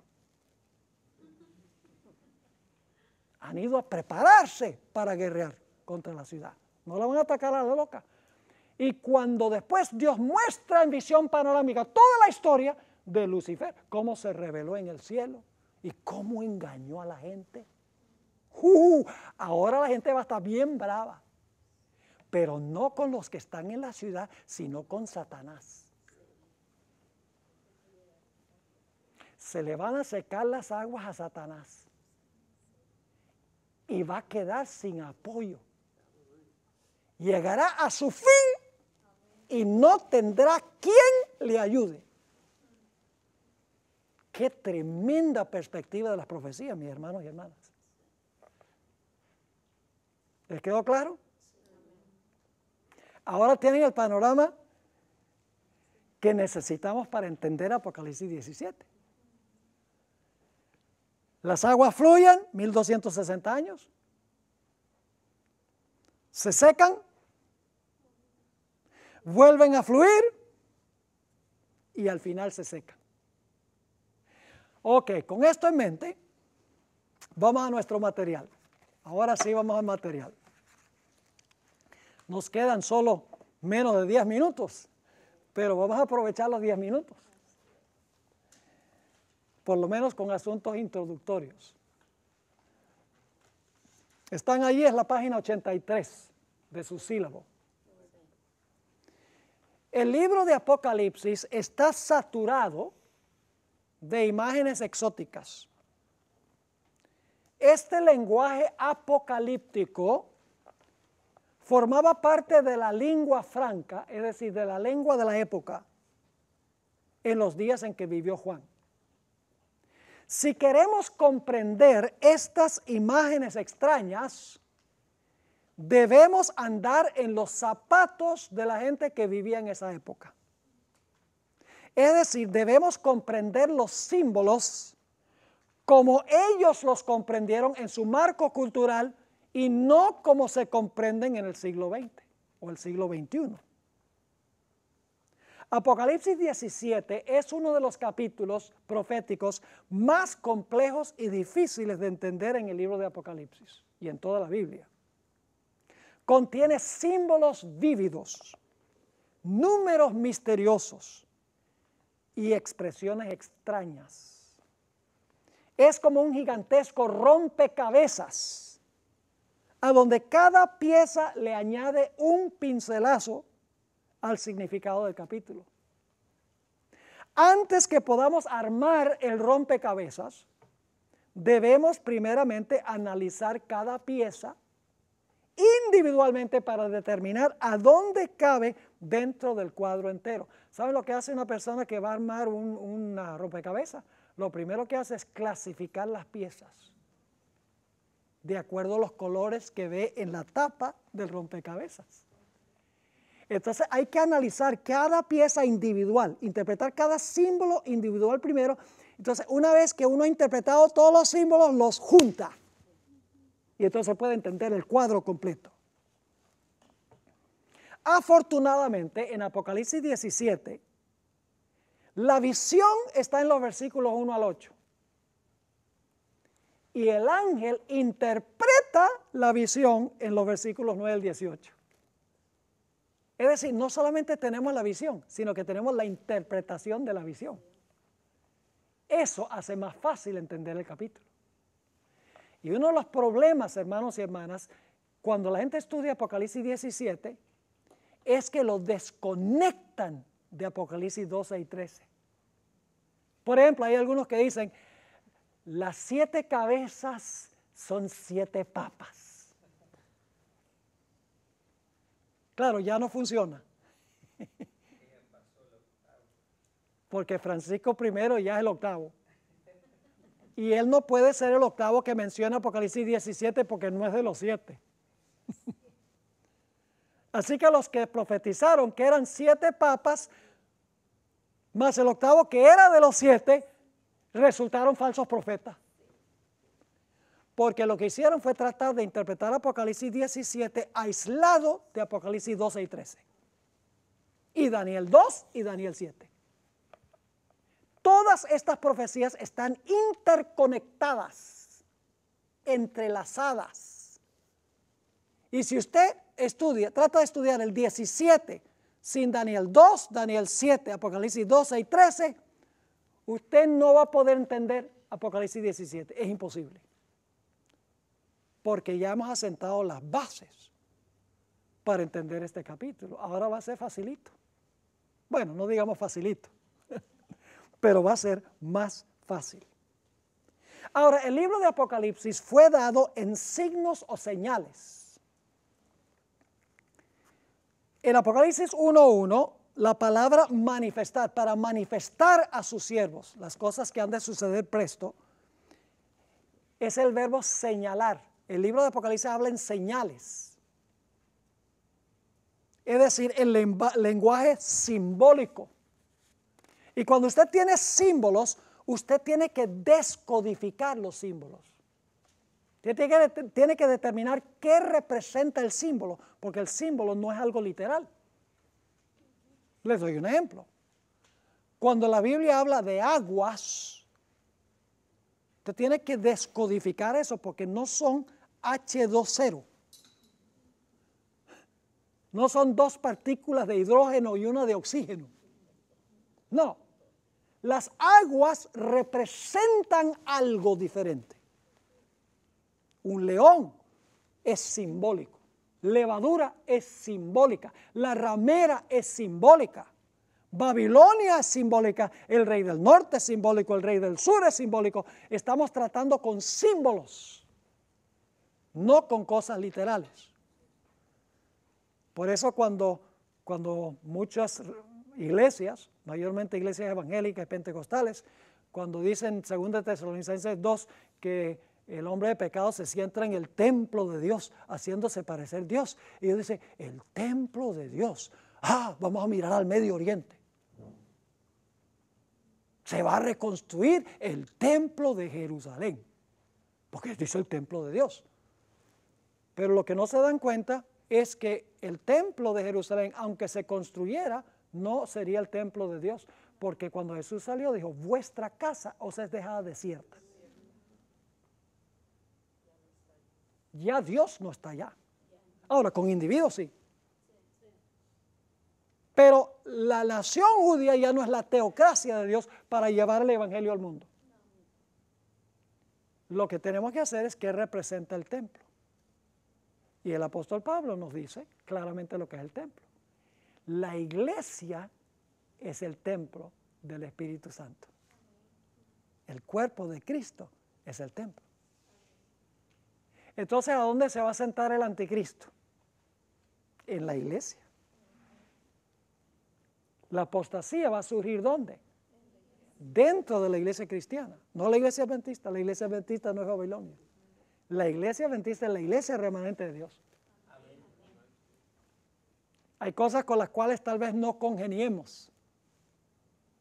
Han ido a prepararse para guerrear contra la ciudad. No la van a atacar a la loca. Y cuando después Dios muestra en visión panorámica toda la historia de Lucifer, cómo se rebeló en el cielo y cómo engañó a la gente. Ahora la gente va a estar bien brava, pero no con los que están en la ciudad, sino con Satanás. Se le van a secar las aguas a Satanás y va a quedar sin apoyo. Llegará a su fin y no tendrá quien le ayude. Qué tremenda perspectiva de las profecías, mis hermanos y hermanas. ¿Les quedó claro? Ahora tienen el panorama que necesitamos para entender Apocalipsis 17. Las aguas fluyen, 1260 años. Se secan, vuelven a fluir y al final se secan. Ok, con esto en mente, vamos a nuestro material. Ahora sí vamos al material. Nos quedan solo menos de 10 minutos, pero vamos a aprovechar los 10 minutos. Por lo menos con asuntos introductorios. Están allí, es la página 83 de su sílabo. El libro de Apocalipsis está saturado de imágenes exóticas. Este lenguaje apocalíptico formaba parte de la lengua franca, es decir, de la lengua de la época, en los días en que vivió Juan. Si queremos comprender estas imágenes extrañas, debemos andar en los zapatos de la gente que vivía en esa época. Es decir, debemos comprender los símbolos como ellos los comprendieron en su marco cultural y no como se comprenden en el siglo XX o el siglo XXI. Apocalipsis 17 es uno de los capítulos proféticos más complejos y difíciles de entender en el libro de Apocalipsis y en toda la Biblia. Contiene símbolos vívidos, números misteriosos y expresiones extrañas. Es como un gigantesco rompecabezas, a donde cada pieza le añade un pincelazo al significado del capítulo. Antes que podamos armar el rompecabezas, debemos primeramente analizar cada pieza individualmente para determinar a dónde cabe dentro del cuadro entero. ¿Saben lo que hace una persona que va a armar una rompecabezas? Lo primero que hace es clasificar las piezas de acuerdo a los colores que ve en la tapa del rompecabezas. Entonces hay que analizar cada pieza individual, interpretar cada símbolo individual primero. Entonces una vez que uno ha interpretado todos los símbolos, los junta. Y entonces puede entender el cuadro completo. Afortunadamente en Apocalipsis 17, la visión está en los versículos 1 al 8. Y el ángel interpreta la visión en los versículos 9 al 18. Es decir, no solamente tenemos la visión, sino que tenemos la interpretación de la visión. Eso hace más fácil entender el capítulo. Y uno de los problemas, hermanos y hermanas, cuando la gente estudia Apocalipsis 17, es que lo desconectan de Apocalipsis 12 y 13. Por ejemplo, hay algunos que dicen, las 7 cabezas son 7 papas. Claro, ya no funciona. Porque Francisco I ya es el octavo. Y él no puede ser el octavo que menciona Apocalipsis 17 porque no es de los 7. Así que los que profetizaron que eran 7 papas, más el octavo que era de los 7, resultaron falsos profetas. Porque lo que hicieron fue tratar de interpretar Apocalipsis 17 aislado de Apocalipsis 12 y 13. Y Daniel 2 y Daniel 7. Todas estas profecías están interconectadas, entrelazadas. Y si usted trata de estudiar el 17 sin Daniel 2, Daniel 7, Apocalipsis 12 y 13, usted no va a poder entender Apocalipsis 17. Es imposible. Porque ya hemos asentado las bases para entender este capítulo. Ahora va a ser facilito. Bueno, no digamos facilito, pero va a ser más fácil. Ahora, el libro de Apocalipsis fue dado en signos o señales. En Apocalipsis 1:1, la palabra manifestar, para manifestar a sus siervos las cosas que han de suceder presto, es el verbo señalar. El libro de Apocalipsis habla en señales. Es decir, el lenguaje simbólico. Y cuando usted tiene símbolos, usted tiene que descodificar los símbolos. Tiene que determinar qué representa el símbolo, porque el símbolo no es algo literal. Les doy un ejemplo. Cuando la Biblia habla de aguas, usted tiene que descodificar eso, porque no son H2O. No son 2 partículas de hidrógeno y una de oxígeno. No. Las aguas representan algo diferente. Un león es simbólico. Levadura es simbólica. La ramera es simbólica. Babilonia es simbólica. El rey del norte es simbólico. El rey del sur es simbólico. Estamos tratando con símbolos, no con cosas literales. Por eso cuando muchas iglesias, mayormente iglesias evangélicas y pentecostales, cuando dicen 2 Tesalonicenses 2 que el hombre de pecado se sienta en el templo de Dios, haciéndose parecer Dios, y ellos dicen, el templo de Dios, vamos a mirar al Medio Oriente. Se va a reconstruir el templo de Jerusalén, porque dice el templo de Dios. Pero lo que no se dan cuenta es que el templo de Jerusalén, aunque se construyera, no sería el templo de Dios, porque cuando Jesús salió dijo, vuestra casa os es dejada desierta. Ya Dios no está allá. Ahora, con individuos sí. Pero la nación judía ya no es la teocracia de Dios para llevar el evangelio al mundo. Lo que tenemos que hacer es qué representa el templo. Y el apóstol Pablo nos dice claramente lo que es el templo. La iglesia es el templo del Espíritu Santo. El cuerpo de Cristo es el templo. Entonces, ¿a dónde se va a sentar el anticristo? En la iglesia. La apostasía va a surgir ¿dónde? Dentro de la iglesia cristiana. No la iglesia adventista. La iglesia adventista no es Babilonia. La iglesia adventista es la iglesia remanente de Dios. Hay cosas con las cuales tal vez no congeniemos.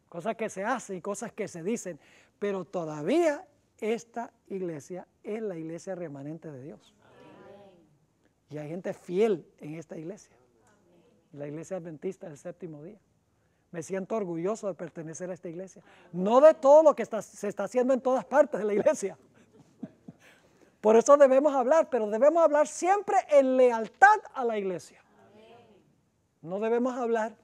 Cosas que se hacen y cosas que se dicen. Pero todavía esta iglesia es la iglesia remanente de Dios. Y hay gente fiel en esta iglesia. La iglesia adventista del séptimo día. Me siento orgulloso de pertenecer a esta iglesia. No de todo lo que se está haciendo en todas partes de la iglesia. Por eso debemos hablar, pero debemos hablar siempre en lealtad a la iglesia. No debemos hablar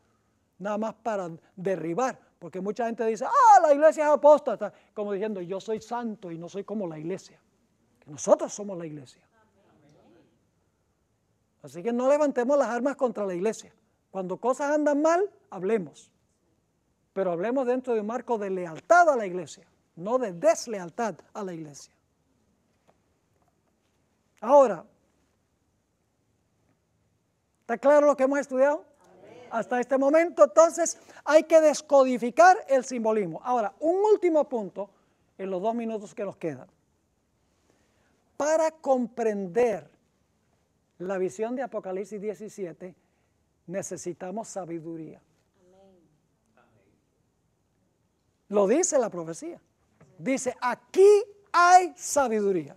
nada más para derribar, porque mucha gente dice, la iglesia es apóstata, como diciendo, yo soy santo y no soy como la iglesia. Nosotros somos la iglesia. Así que no levantemos las armas contra la iglesia. Cuando cosas andan mal, hablemos. Pero hablemos dentro de un marco de lealtad a la iglesia. no de deslealtad a la iglesia. Ahora, ¿está claro lo que hemos estudiado? Amén. Hasta este momento, entonces, hay que descodificar el simbolismo. Ahora, un último punto en los 2 minutos que nos quedan. Para comprender la visión de Apocalipsis 17, necesitamos sabiduría. Lo dice la profecía. Dice, aquí hay sabiduría.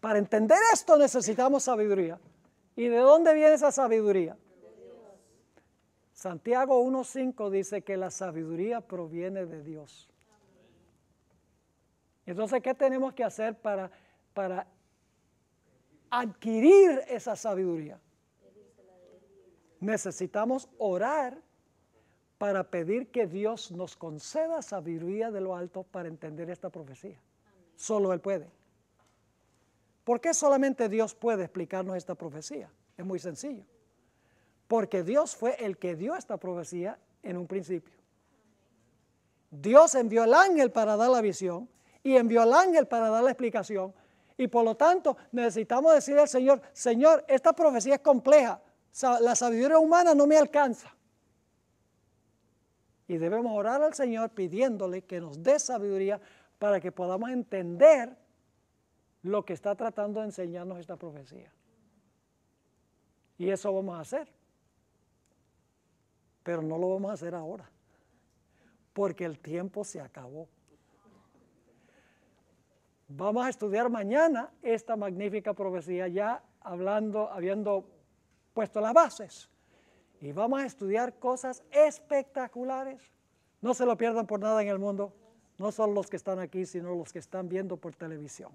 Para entender esto necesitamos sabiduría. ¿Y de dónde viene esa sabiduría? Santiago 1:5 dice que la sabiduría proviene de Dios. Entonces, ¿qué tenemos que hacer para adquirir esa sabiduría? Necesitamos orar para pedir que Dios nos conceda sabiduría de lo alto para entender esta profecía. Solo Él puede. ¿Por qué solamente Dios puede explicarnos esta profecía? Es muy sencillo. Porque Dios fue el que dio esta profecía en un principio. Dios envió al ángel para dar la visión y envió al ángel para dar la explicación. Y por lo tanto necesitamos decirle al Señor, Señor, esta profecía es compleja. La sabiduría humana no me alcanza. Y debemos orar al Señor pidiéndole que nos dé sabiduría para que podamos entender lo que está tratando de enseñarnos esta profecía. Y eso vamos a hacer. Pero no lo vamos a hacer ahora, porque el tiempo se acabó. Vamos a estudiar mañana esta magnífica profecía, ya habiendo puesto las bases. Y vamos a estudiar cosas espectaculares. No se lo pierdan por nada en el mundo, no solo los que están aquí, sino los que están viendo por televisión.